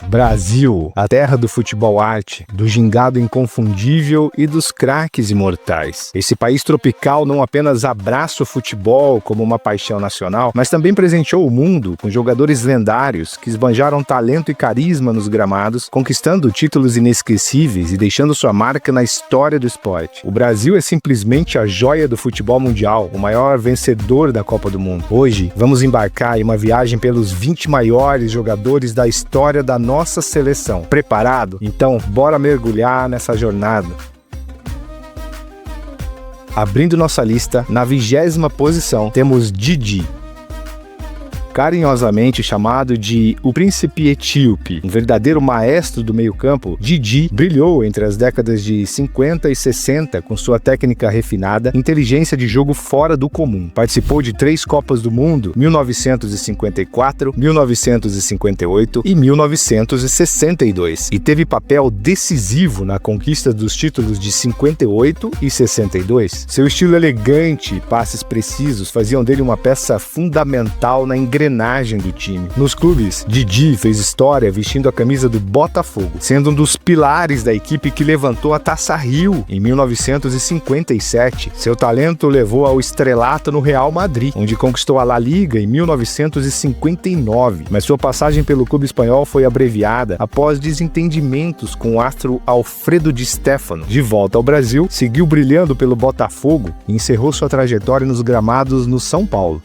Brasil, a terra do futebol arte, do gingado inconfundível e dos craques imortais. Esse país tropical não apenas abraça o futebol como uma paixão nacional, mas também presenteou o mundo com jogadores lendários que esbanjaram talento e carisma nos gramados, conquistando títulos inesquecíveis e deixando sua marca na história do esporte. O Brasil é simplesmente a joia do futebol mundial, o maior vencedor da Copa do Mundo. Hoje, vamos embarcar em uma viagem pelos 20 maiores jogadores da história da nossa seleção. Preparado? Então, bora mergulhar nessa jornada. Abrindo nossa lista, na 20ª posição, temos Didi. Carinhosamente chamado de o Príncipe Etíope, um verdadeiro maestro do meio-campo, Didi brilhou entre as décadas de 50 e 60 com sua técnica refinada, inteligência de jogo fora do comum. Participou de 3 Copas do Mundo, 1954, 1958 e 1962, e teve papel decisivo na conquista dos títulos de 58 e 62. Seu estilo elegante e passes precisos faziam dele uma peça fundamental na engrenagem do time. Nos clubes, Didi fez história vestindo a camisa do Botafogo, sendo um dos pilares da equipe que levantou a Taça Rio em 1957. Seu talento levou ao estrelato no Real Madrid, onde conquistou a La Liga em 1959, mas sua passagem pelo clube espanhol foi abreviada após desentendimentos com o astro Alfredo Di Stéfano. De volta ao Brasil, seguiu brilhando pelo Botafogo e encerrou sua trajetória nos gramados no São Paulo.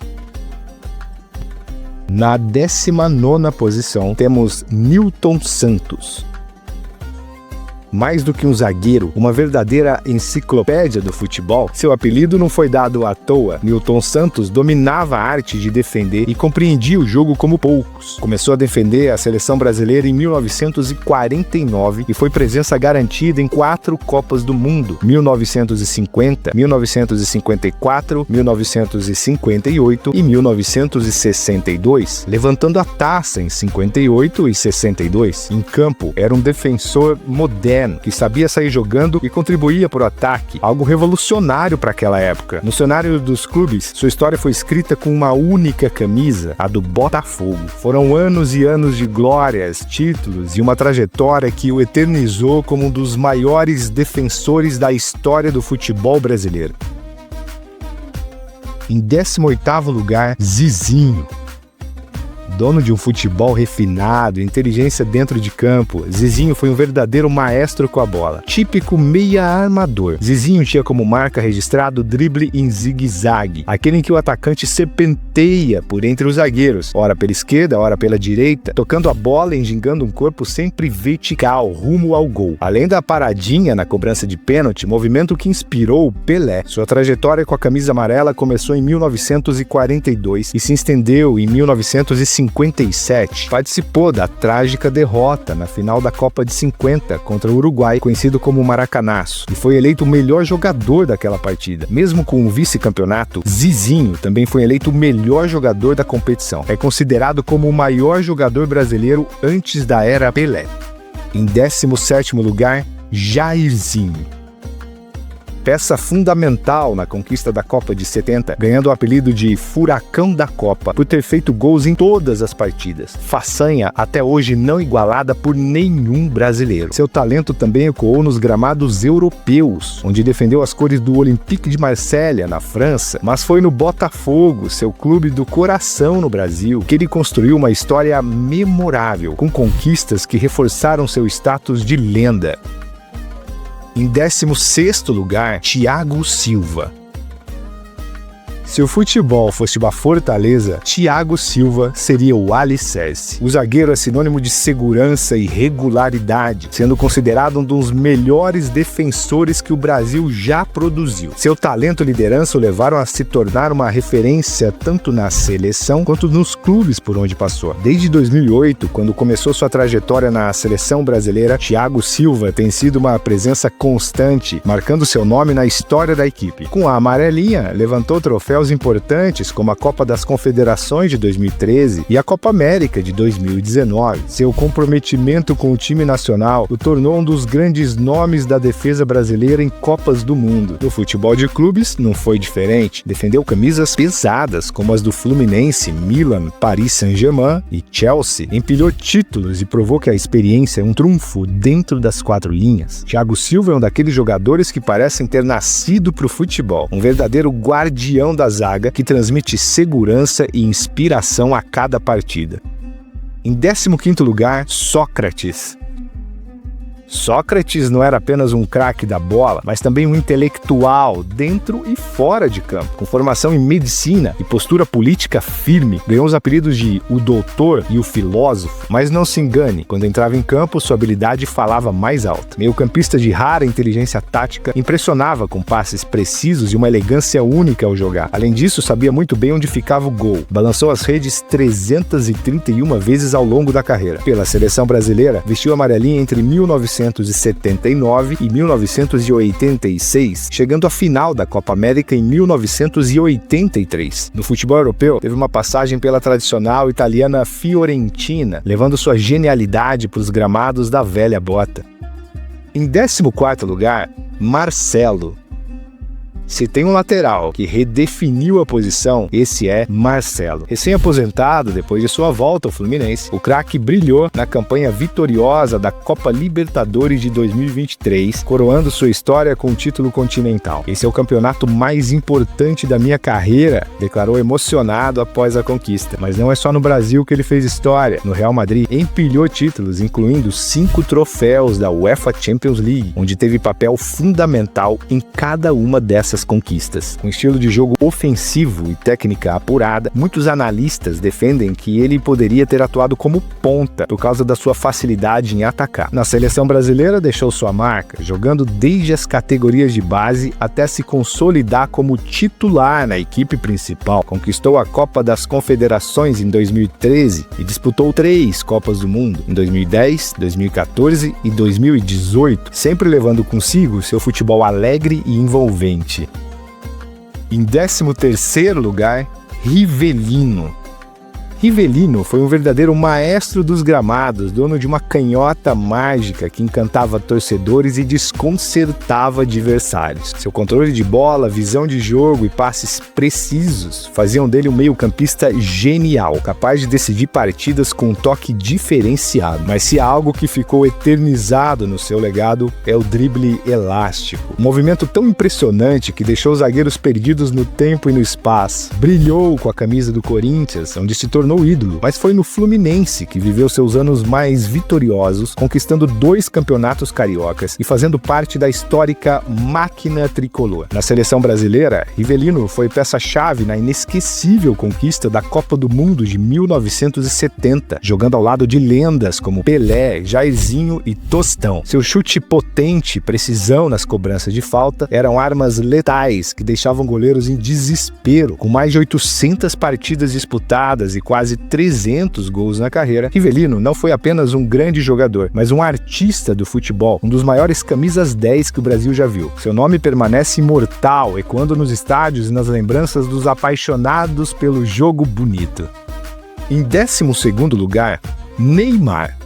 Na 19ª posição, temos Nilton Santos. Mais do que um zagueiro, uma verdadeira enciclopédia do futebol, seu apelido não foi dado à toa. Nilton Santos dominava a arte de defender e compreendia o jogo como poucos. Começou a defender a seleção brasileira em 1949 e foi presença garantida em 4 Copas do Mundo, 1950, 1954, 1958 e 1962, levantando a taça em 58 e 62. Em campo, era um defensor moderno, que sabia sair jogando e contribuía para o ataque, algo revolucionário para aquela época. No cenário dos clubes, sua história foi escrita com uma única camisa, a do Botafogo. Foram anos e anos de glórias, títulos e uma trajetória que o eternizou como um dos maiores defensores da história do futebol brasileiro. Em 18º lugar, Zizinho. Dono de um futebol refinado, inteligência dentro de campo, Zizinho foi um verdadeiro maestro com a bola. Típico meia armador. Zizinho tinha como marca registrado o drible em zigue-zague, aquele em que o atacante serpenteia por entre os zagueiros, ora pela esquerda, ora pela direita, tocando a bola e engingando um corpo sempre vertical, rumo ao gol. Além da paradinha na cobrança de pênalti, movimento que inspirou o Pelé. Sua trajetória com a camisa amarela começou em 1942 e se estendeu em 1957. Participou da trágica derrota na final da Copa de 50 contra o Uruguai, conhecido como Maracanaço, e foi eleito o melhor jogador daquela partida. Mesmo com o vice-campeonato, Zizinho também foi eleito o melhor jogador da competição. É considerado como o maior jogador brasileiro antes da era Pelé. Em 17º lugar, Jairzinho. Peça fundamental na conquista da Copa de 70, ganhando o apelido de Furacão da Copa por ter feito gols em todas as partidas. Façanha até hoje não igualada por nenhum brasileiro. Seu talento também ecoou nos gramados europeus, onde defendeu as cores do Olympique de Marselha, na França, mas foi no Botafogo, seu clube do coração no Brasil, que ele construiu uma história memorável, com conquistas que reforçaram seu status de lenda. Em 16º lugar, Thiago Silva. Se o futebol fosse uma fortaleza, Thiago Silva seria o alicerce. O zagueiro é sinônimo de segurança e regularidade, sendo considerado um dos melhores defensores que o Brasil já produziu. Seu talento e liderança o levaram a se tornar uma referência tanto na seleção quanto nos clubes por onde passou. Desde 2008, quando começou sua trajetória na seleção brasileira, Thiago Silva tem sido uma presença constante, marcando seu nome na história da equipe. Com a amarelinha, levantou o troféu troféus importantes como a Copa das Confederações de 2013 e a Copa América de 2019. Seu comprometimento com o time nacional o tornou um dos grandes nomes da defesa brasileira em Copas do Mundo. No futebol de clubes não foi diferente. Defendeu camisas pesadas como as do Fluminense, Milan, Paris Saint-Germain e Chelsea. Empilhou títulos e provou que a experiência é um trunfo dentro das quatro linhas. Thiago Silva é um daqueles jogadores que parecem ter nascido para o futebol. Um verdadeiro guardião da zaga que transmite segurança e inspiração a cada partida. Em 15º lugar, Sócrates. Sócrates não era apenas um craque da bola, mas também um intelectual dentro e fora de campo. Com formação em medicina e postura política firme, ganhou os apelidos de o doutor e o filósofo. Mas não se engane, quando entrava em campo, sua habilidade falava mais alto. Meio-campista de rara inteligência tática, impressionava com passes precisos e uma elegância única ao jogar. Além disso, sabia muito bem onde ficava o gol. Balançou as redes 331 vezes ao longo da carreira. Pela seleção brasileira, vestiu amarelinha entre 1979 e 1986, chegando à final da Copa América em 1983. No futebol europeu, teve uma passagem pela tradicional italiana Fiorentina, levando sua genialidade para os gramados da velha bota. Em 14º lugar, Marcelo. Se tem um lateral que redefiniu a posição, esse é Marcelo. Recém-aposentado depois de sua volta ao Fluminense, o craque brilhou na campanha vitoriosa da Copa Libertadores de 2023, coroando sua história com o título continental. Esse é o campeonato mais importante da minha carreira, declarou emocionado após a conquista. Mas não é só no Brasil que ele fez história. No Real Madrid, empilhou títulos, incluindo 5 troféus da UEFA Champions League, onde teve papel fundamental em cada uma dessas conquistas. Com estilo de jogo ofensivo e técnica apurada, muitos analistas defendem que ele poderia ter atuado como ponta por causa da sua facilidade em atacar. Na seleção brasileira, deixou sua marca, jogando desde as categorias de base até se consolidar como titular na equipe principal. Conquistou a Copa das Confederações em 2013 e disputou 3 Copas do Mundo em 2010, 2014 e 2018, sempre levando consigo seu futebol alegre e envolvente. Em 13º lugar, Rivelino. Rivelino foi um verdadeiro maestro dos gramados, dono de uma canhota mágica que encantava torcedores e desconcertava adversários. Seu controle de bola, visão de jogo e passes precisos faziam dele um meio-campista genial, capaz de decidir partidas com um toque diferenciado. Mas se há algo que ficou eternizado no seu legado, é o drible elástico. Um movimento tão impressionante que deixou os zagueiros perdidos no tempo e no espaço. Brilhou com a camisa do Corinthians, onde se tornou ídolo, mas foi no Fluminense que viveu seus anos mais vitoriosos, conquistando 2 campeonatos cariocas e fazendo parte da histórica máquina tricolor. Na seleção brasileira, Rivelino foi peça-chave na inesquecível conquista da Copa do Mundo de 1970, jogando ao lado de lendas como Pelé, Jairzinho e Tostão. Seu chute potente e precisão nas cobranças de falta eram armas letais que deixavam goleiros em desespero. Com mais de 800 partidas disputadas e quase 300 gols na carreira, Rivelino não foi apenas um grande jogador, mas um artista do futebol, um dos maiores camisas 10 que o Brasil já viu. Seu nome permanece imortal, ecoando nos estádios e nas lembranças dos apaixonados pelo jogo bonito. Em 12º lugar, Neymar.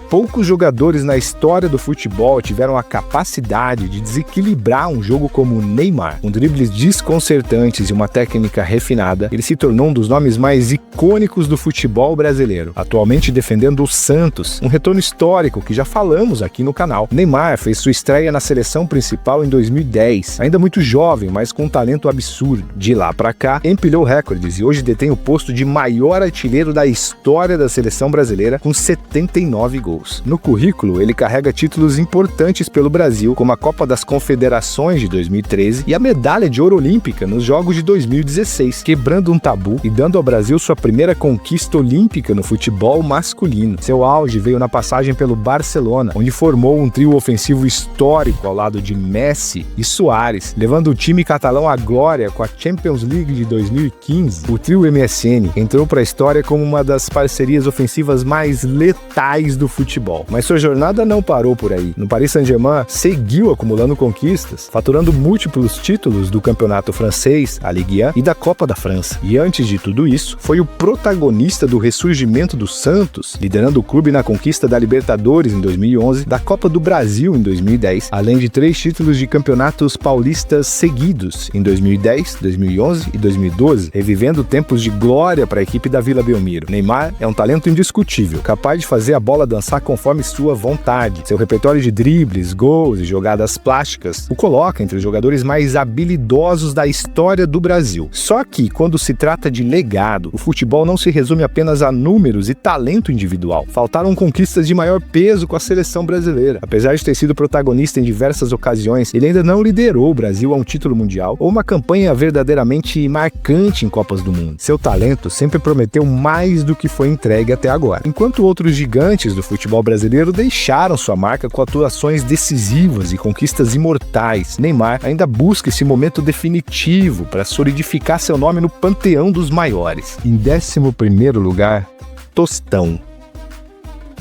Poucos jogadores na história do futebol tiveram a capacidade de desequilibrar um jogo como o Neymar. Com dribles desconcertantes e uma técnica refinada, ele se tornou um dos nomes mais icônicos do futebol brasileiro. Atualmente defendendo o Santos, um retorno histórico que já falamos aqui no canal. Neymar fez sua estreia na seleção principal em 2010, ainda muito jovem, mas com um talento absurdo. De lá pra cá, empilhou recordes e hoje detém o posto de maior artilheiro da história da seleção brasileira, com 79 gols. No currículo, ele carrega títulos importantes pelo Brasil, como a Copa das Confederações de 2013 e a medalha de ouro olímpica nos Jogos de 2016, quebrando um tabu e dando ao Brasil sua primeira conquista olímpica no futebol masculino. Seu auge veio na passagem pelo Barcelona, onde formou um trio ofensivo histórico ao lado de Messi e Suárez, levando o time catalão à glória com a Champions League de 2015. O trio MSN entrou para a história como uma das parcerias ofensivas mais letais do futebol futebol. Mas sua jornada não parou por aí. No Paris Saint-Germain, seguiu acumulando conquistas, faturando múltiplos títulos do campeonato francês, a Ligue 1 e da Copa da França. E antes de tudo isso, foi o protagonista do ressurgimento do Santos, liderando o clube na conquista da Libertadores em 2011, da Copa do Brasil em 2010, além de 3 títulos de campeonatos paulistas seguidos em 2010, 2011 e 2012, revivendo tempos de glória para a equipe da Vila Belmiro. Neymar é um talento indiscutível, capaz de fazer a bola dançar conforme sua vontade. Seu repertório de dribles, gols e jogadas plásticas o coloca entre os jogadores mais habilidosos da história do Brasil. Só que, quando se trata de legado, o futebol não se resume apenas a números e talento individual. Faltaram conquistas de maior peso com a seleção brasileira. Apesar de ter sido protagonista em diversas ocasiões, ele ainda não liderou o Brasil a um título mundial ou uma campanha verdadeiramente marcante em Copas do Mundo. Seu talento sempre prometeu mais do que foi entregue até agora. Enquanto outros gigantes do futebol brasileiro deixaram sua marca com atuações decisivas e conquistas imortais, Neymar ainda busca esse momento definitivo para solidificar seu nome no panteão dos maiores. Em 11º lugar, Tostão.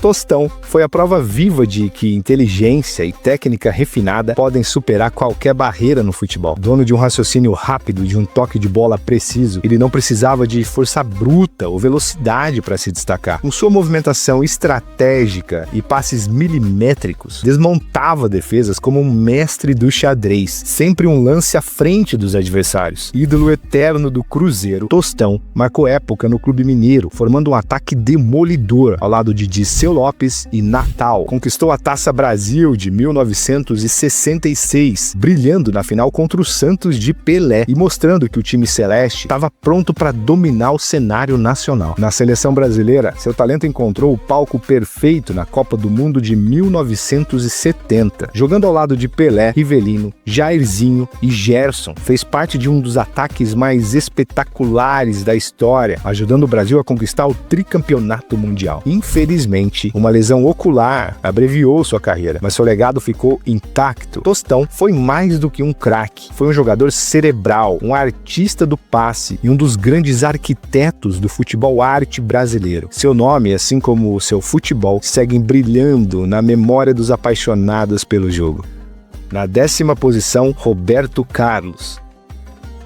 Tostão foi a prova viva de que inteligência e técnica refinada podem superar qualquer barreira no futebol. Dono de um raciocínio rápido e de um toque de bola preciso, ele não precisava de força bruta ou velocidade para se destacar. Com sua movimentação estratégica e passes milimétricos, desmontava defesas como um mestre do xadrez, sempre um lance à frente dos adversários. Ídolo eterno do Cruzeiro, Tostão marcou época no clube mineiro, formando um ataque demolidor ao lado de Dirceu Lopes e Natal. Conquistou a Taça Brasil de 1966, brilhando na final contra o Santos de Pelé e mostrando que o time celeste estava pronto para dominar o cenário nacional. Na seleção brasileira, seu talento encontrou o palco perfeito na Copa do Mundo de 1970. Jogando ao lado de Pelé, Rivelino, Jairzinho e Gerson, fez parte de um dos ataques mais espetaculares da história, ajudando o Brasil a conquistar o tricampeonato mundial. Infelizmente, uma lesão ocular abreviou sua carreira, mas seu legado ficou intacto. Tostão foi mais do que um craque, foi um jogador cerebral, um artista do passe e um dos grandes arquitetos do futebol arte brasileiro. Seu nome, assim como o seu futebol, seguem brilhando na memória dos apaixonados pelo jogo. Na 10ª posição, Roberto Carlos.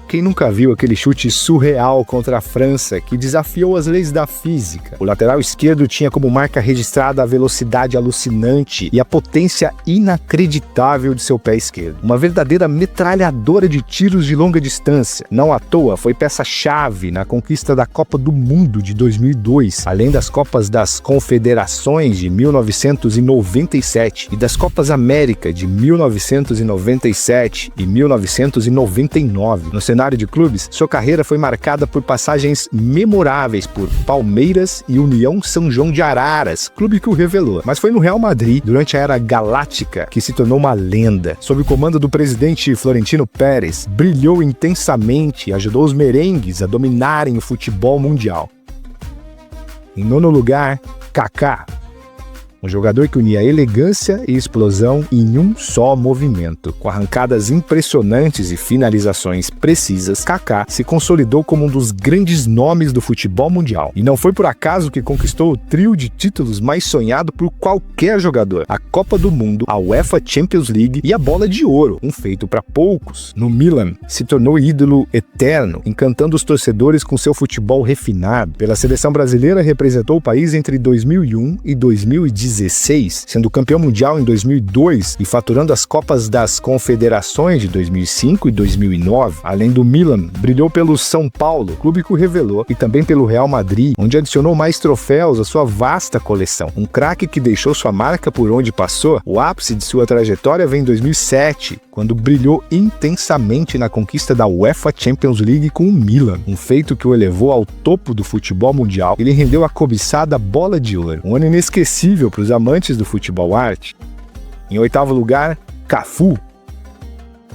Quem nunca viu aquele chute surreal contra a França que desafiou as leis da física? O lateral esquerdo tinha como marca registrada a velocidade alucinante e a potência inacreditável de seu pé esquerdo. Uma verdadeira metralhadora de tiros de longa distância. Não à toa, foi peça-chave na conquista da Copa do Mundo de 2002, além das Copas das Confederações de 1997 e das Copas América de 1997 e 1999. No cenário de clubes, sua carreira foi marcada por passagens memoráveis por Palmeiras e União São João de Araras, clube que o revelou. Mas foi no Real Madrid, durante a era galáctica, que se tornou uma lenda. Sob o comando do presidente Florentino Pérez, brilhou intensamente e ajudou os merengues a dominarem o futebol mundial. Em 9º lugar, Kaká. Um jogador que unia elegância e explosão em um só movimento. Com arrancadas impressionantes e finalizações precisas, Kaká se consolidou como um dos grandes nomes do futebol mundial. E não foi por acaso que conquistou o trio de títulos mais sonhado por qualquer jogador: a Copa do Mundo, a UEFA Champions League e a Bola de Ouro, um feito para poucos. No Milan, se tornou ídolo eterno, encantando os torcedores com seu futebol refinado. Pela seleção brasileira, representou o país entre 2001 e 2016, sendo campeão mundial em 2002 e faturando as Copas das Confederações de 2005 e 2009. Além do Milan, brilhou pelo São Paulo, clube que o revelou, e também pelo Real Madrid, onde adicionou mais troféus à sua vasta coleção. Um craque que deixou sua marca por onde passou. O ápice de sua trajetória vem em 2007, quando brilhou intensamente na conquista da UEFA Champions League com o Milan, um feito que o elevou ao topo do futebol mundial. Ele rendeu a cobiçada Bola de Ouro, um ano inesquecível para os amantes do futebol arte. Em 8º lugar, Cafu.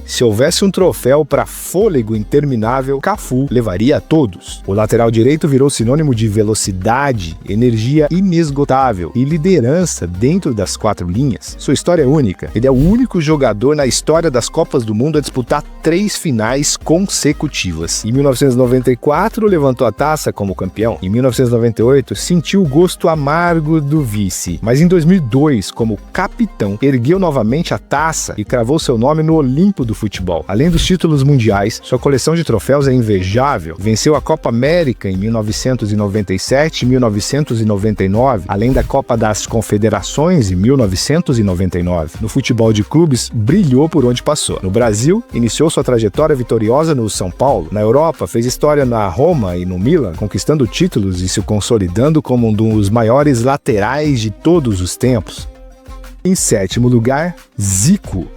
Se houvesse um troféu para fôlego interminável, Cafu levaria a todos. O lateral direito virou sinônimo de velocidade, energia inesgotável e liderança dentro das 4 linhas. Sua história é única. Ele é o único jogador na história das Copas do Mundo a disputar 3 finais consecutivas. Em 1994, levantou a taça como campeão. Em 1998, sentiu o gosto amargo do vice. Mas em 2002, como capitão, ergueu novamente a taça e cravou seu nome no Olimpo do futebol. Além dos títulos mundiais, sua coleção de troféus é invejável. Venceu a Copa América em 1997 e 1999, além da Copa das Confederações em 1999. No futebol de clubes, brilhou por onde passou. No Brasil, iniciou sua trajetória vitoriosa no São Paulo. Na Europa, fez história na Roma e no Milan, conquistando títulos e se consolidando como um dos maiores laterais de todos os tempos. Em 7º lugar, Zico.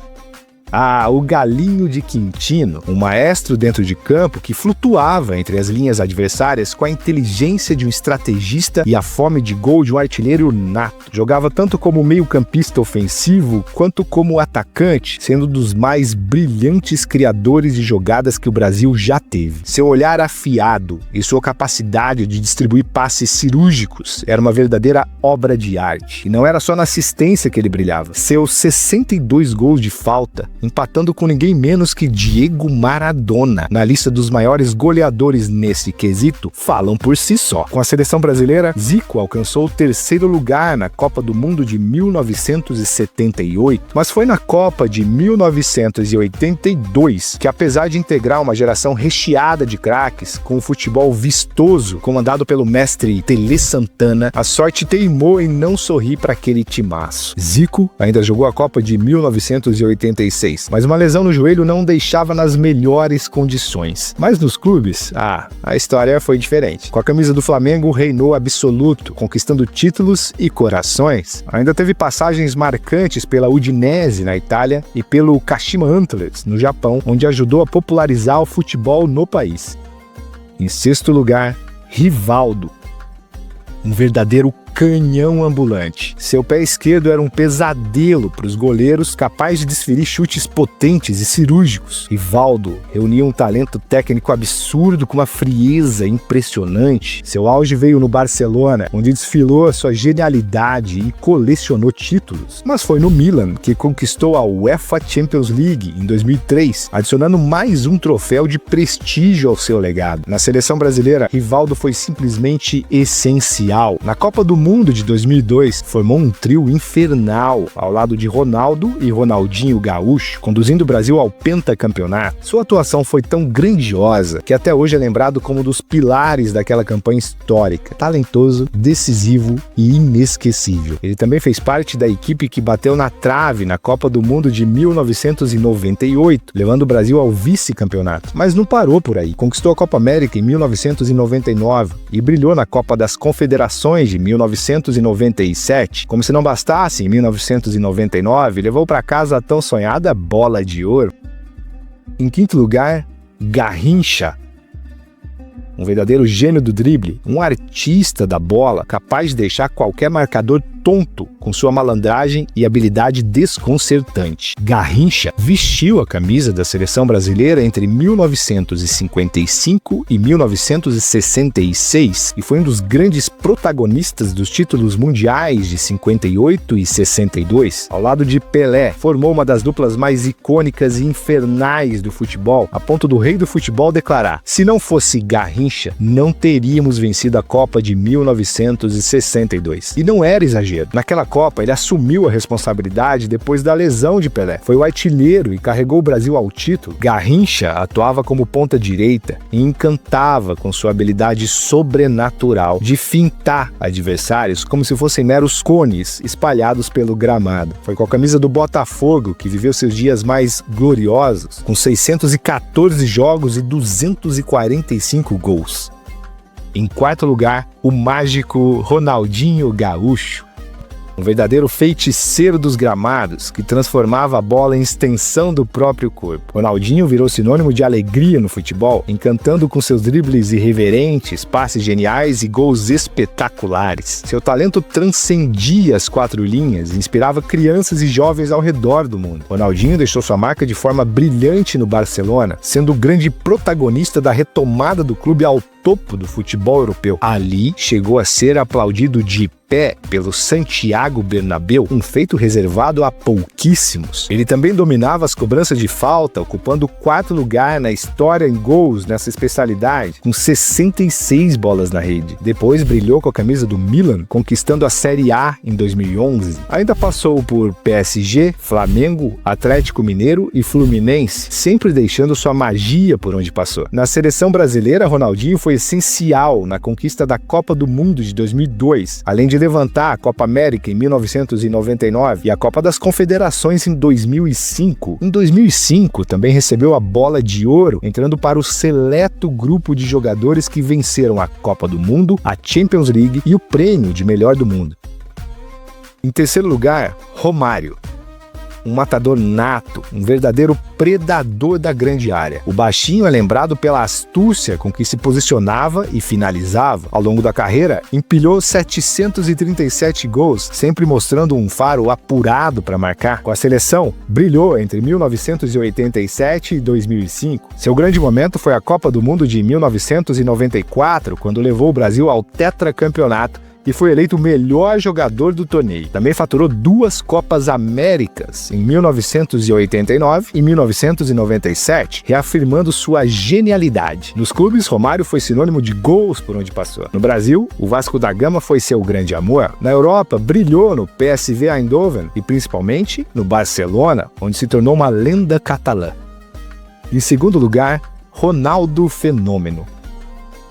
O Galinho de Quintino, um maestro dentro de campo que flutuava entre as linhas adversárias com a inteligência de um estrategista e a fome de gol de um artilheiro nato. Jogava tanto como meio-campista ofensivo quanto como atacante, sendo um dos mais brilhantes criadores de jogadas que o Brasil já teve. Seu olhar afiado e sua capacidade de distribuir passes cirúrgicos era uma verdadeira obra de arte. E não era só na assistência que ele brilhava. Seus 62 gols de falta, empatando com ninguém menos que Diego Maradona na lista dos maiores goleadores nesse quesito, falam por si só. Com a seleção brasileira, Zico alcançou o 3º lugar na Copa do Mundo de 1978, mas foi na Copa de 1982 que, apesar de integrar uma geração recheada de craques, com um futebol vistoso, comandado pelo mestre Tele Santana, a sorte teimou em não sorrir para aquele timaço. Zico ainda jogou a Copa de 1986, mas uma lesão no joelho não deixava nas melhores condições. Mas nos clubes, a história foi diferente. Com a camisa do Flamengo, reinou absoluto, conquistando títulos e corações. Ainda teve passagens marcantes pela Udinese, na Itália, e pelo Kashima Antlers, no Japão, onde ajudou a popularizar o futebol no país. Em 6º lugar, Rivaldo. Um verdadeiro canhão ambulante. Seu pé esquerdo era um pesadelo para os goleiros, capaz de desferir chutes potentes e cirúrgicos. Rivaldo reunia um talento técnico absurdo com uma frieza impressionante. Seu auge veio no Barcelona, onde desfilou a sua genialidade e colecionou títulos. Mas foi no Milan que conquistou a UEFA Champions League em 2003, adicionando mais um troféu de prestígio ao seu legado. Na seleção brasileira, Rivaldo foi simplesmente essencial. Na Copa do Mundo de 2002, formou um trio infernal ao lado de Ronaldo e Ronaldinho Gaúcho, conduzindo o Brasil ao pentacampeonato. Sua atuação foi tão grandiosa que até hoje é lembrado como um dos pilares daquela campanha histórica. Talentoso, decisivo e inesquecível. Ele também fez parte da equipe que bateu na trave na Copa do Mundo de 1998, levando o Brasil ao vice-campeonato. Mas não parou por aí. Conquistou a Copa América em 1999 e brilhou na Copa das Confederações de 1997. Como se não bastasse, em 1999, levou para casa a tão sonhada bola de ouro. Em 5º lugar, Garrincha. Um verdadeiro gênio do drible, um artista da bola, capaz de deixar qualquer marcador tonto com sua malandragem e habilidade desconcertante. Garrincha vestiu a camisa da seleção brasileira entre 1955 e 1966 e foi um dos grandes protagonistas dos títulos mundiais de 58 e 62. Ao lado de Pelé, formou uma das duplas mais icônicas e infernais do futebol, a ponto do rei do futebol declarar: se não fosse Garrincha, não teríamos vencido a Copa de 1962. E não era exagero. Naquela Copa, ele assumiu a responsabilidade depois da lesão de Pelé. Foi o artilheiro e carregou o Brasil ao título. Garrincha atuava como ponta direita e encantava com sua habilidade sobrenatural de fintar adversários como se fossem meros cones espalhados pelo gramado. Foi com a camisa do Botafogo que viveu seus dias mais gloriosos, com 614 jogos e 245 gols. Em 4º lugar, o mágico Ronaldinho Gaúcho. um verdadeiro feiticeiro dos gramados, que transformava a bola em extensão do próprio corpo. Ronaldinho virou sinônimo de alegria no futebol, encantando com seus dribles irreverentes, passes geniais e gols espetaculares. Seu talento transcendia as quatro linhas e inspirava crianças e jovens ao redor do mundo. Ronaldinho deixou sua marca de forma brilhante no Barcelona, sendo o grande protagonista da retomada do clube ao topo do futebol europeu. Ali, chegou a ser aplaudido de pé pelo Santiago Bernabéu, um feito reservado a pouquíssimos. Ele também dominava as cobranças de falta, ocupando o quarto lugar na história em gols nessa especialidade, com 66 bolas na rede. Depois brilhou com a camisa do Milan, conquistando a Série A em 2011. Ainda passou por PSG, Flamengo, Atlético Mineiro e Fluminense, sempre deixando sua magia por onde passou. Na seleção brasileira, Ronaldinho foi essencial na conquista da Copa do Mundo de 2002, além de levantar a Copa América em 1999 e a Copa das Confederações em 2005. Em 2005, também recebeu a Bola de Ouro, entrando para o seleto grupo de jogadores que venceram a Copa do Mundo, a Champions League e o prêmio de melhor do mundo. Em terceiro lugar, Romário. Um matador nato, um verdadeiro predador da grande área. O baixinho é lembrado pela astúcia com que se posicionava e finalizava. Ao longo da carreira, empilhou 737 gols, sempre mostrando um faro apurado para marcar. Com a seleção, brilhou entre 1987 e 2005. Seu grande momento foi a Copa do Mundo de 1994, quando levou o Brasil ao tetracampeonato e foi eleito o melhor jogador do torneio. Também faturou 2 Copas Américas, em 1989 e 1997, reafirmando sua genialidade. Nos clubes, Romário foi sinônimo de gols por onde passou. No Brasil, o Vasco da Gama foi seu grande amor. Na Europa, brilhou no PSV Eindhoven e principalmente no Barcelona, onde se tornou uma lenda catalã. Em segundo lugar, Ronaldo Fenômeno.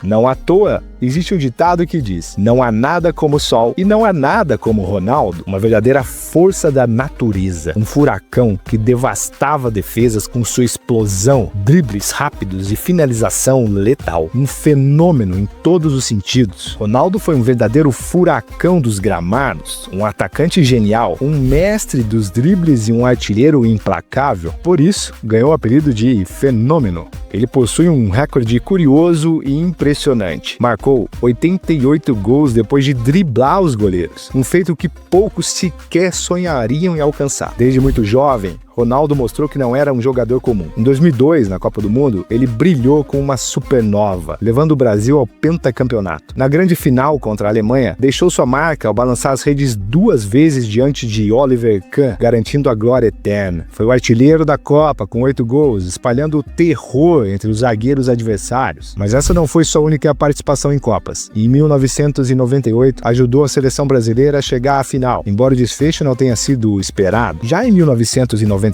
Não à toa, existe um ditado que diz: não há nada como o sol e não há nada como Ronaldo, uma verdadeira força da natureza, um furacão que devastava defesas com sua explosão, dribles rápidos e finalização letal, um fenômeno em todos os sentidos. Ronaldo foi um verdadeiro furacão dos gramados, um atacante genial, um mestre dos dribles e um artilheiro implacável, por isso ganhou o apelido de Fenômeno. Ele possui um recorde curioso e impressionante. Marcou 88 gols depois de driblar os goleiros, um feito que poucos sequer sonhariam em alcançar. Desde muito jovem, Ronaldo mostrou que não era um jogador comum. Em 2002, na Copa do Mundo, ele brilhou com uma supernova, levando o Brasil ao pentacampeonato. Na grande final contra a Alemanha, deixou sua marca ao balançar as redes 2 vezes diante de Oliver Kahn, garantindo a glória eterna. Foi o artilheiro da Copa, com 8 gols, espalhando o terror entre os zagueiros adversários. Mas essa não foi sua única participação em Copas. Em 1998, ajudou a seleção brasileira a chegar à final, embora o desfecho não tenha sido esperado. Já em 1994,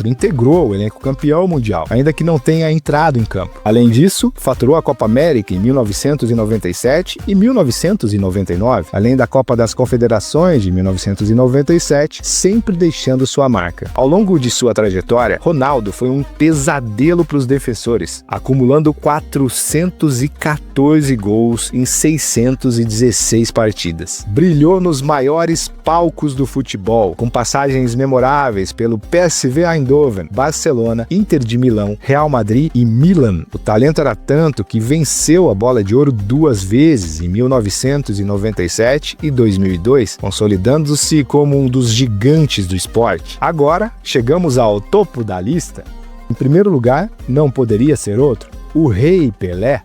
integrou o elenco campeão mundial, ainda que não tenha entrado em campo. Além disso, faturou a Copa América em 1997 e 1999, além da Copa das Confederações de 1997, sempre deixando sua marca. Ao longo de sua trajetória, Ronaldo foi um pesadelo para os defensores, acumulando 414 gols em 616 partidas. Brilhou nos maiores palcos do futebol, com passagens memoráveis pelo PSV Eindhoven, Barcelona, Inter de Milão, Real Madrid e Milan. O talento era tanto que venceu a Bola de Ouro 2 vezes, em 1997 e 2002, consolidando-se como um dos gigantes do esporte. Agora, chegamos ao topo da lista. Em primeiro lugar, não poderia ser outro, o Rei Pelé.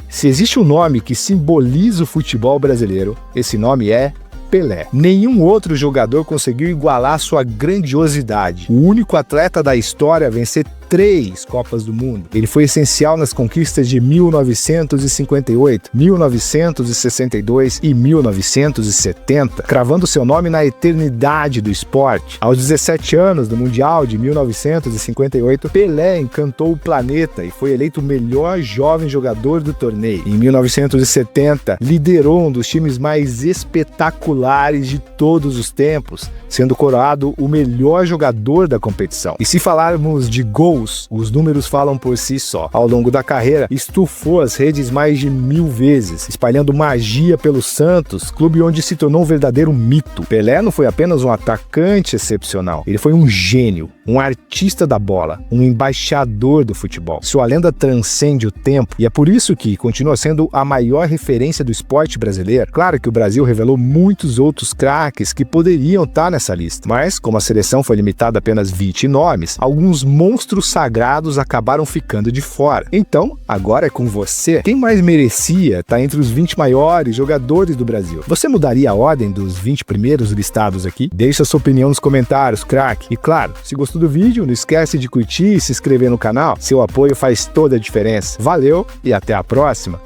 Se existe um nome que simboliza o futebol brasileiro, esse nome é Pelé. Nenhum outro jogador conseguiu igualar sua grandiosidade. O único atleta da história a vencer 3 Copas do Mundo. Ele foi essencial nas conquistas de 1958, 1962 e 1970, cravando seu nome na eternidade do esporte. Aos 17 anos do Mundial de 1958, Pelé encantou o planeta e foi eleito o melhor jovem jogador do torneio. Em 1970, liderou um dos times mais espetaculares espetaculares de todos os tempos, sendo coroado o melhor jogador da competição. E se falarmos de gols, os números falam por si só. Ao longo da carreira, estufou as redes mais de 1000 vezes, espalhando magia pelo Santos, clube onde se tornou um verdadeiro mito. Pelé não foi apenas um atacante excepcional, ele foi um gênio, um artista da bola, um embaixador do futebol. Sua lenda transcende o tempo e é por isso que continua sendo a maior referência do esporte brasileiro. Claro que o Brasil revelou muitos outros craques que poderiam estar nessa lista, mas como a seleção foi limitada a apenas 20 nomes, alguns monstros sagrados acabaram ficando de fora. Então, agora é com você. Quem mais merecia estar entre os 20 maiores jogadores do Brasil? Você mudaria a ordem dos 20 primeiros listados aqui? Deixa sua opinião nos comentários, craque. E claro, se gostou do vídeo, não esquece de curtir e se inscrever no canal. Seu apoio faz toda a diferença. Valeu e até a próxima!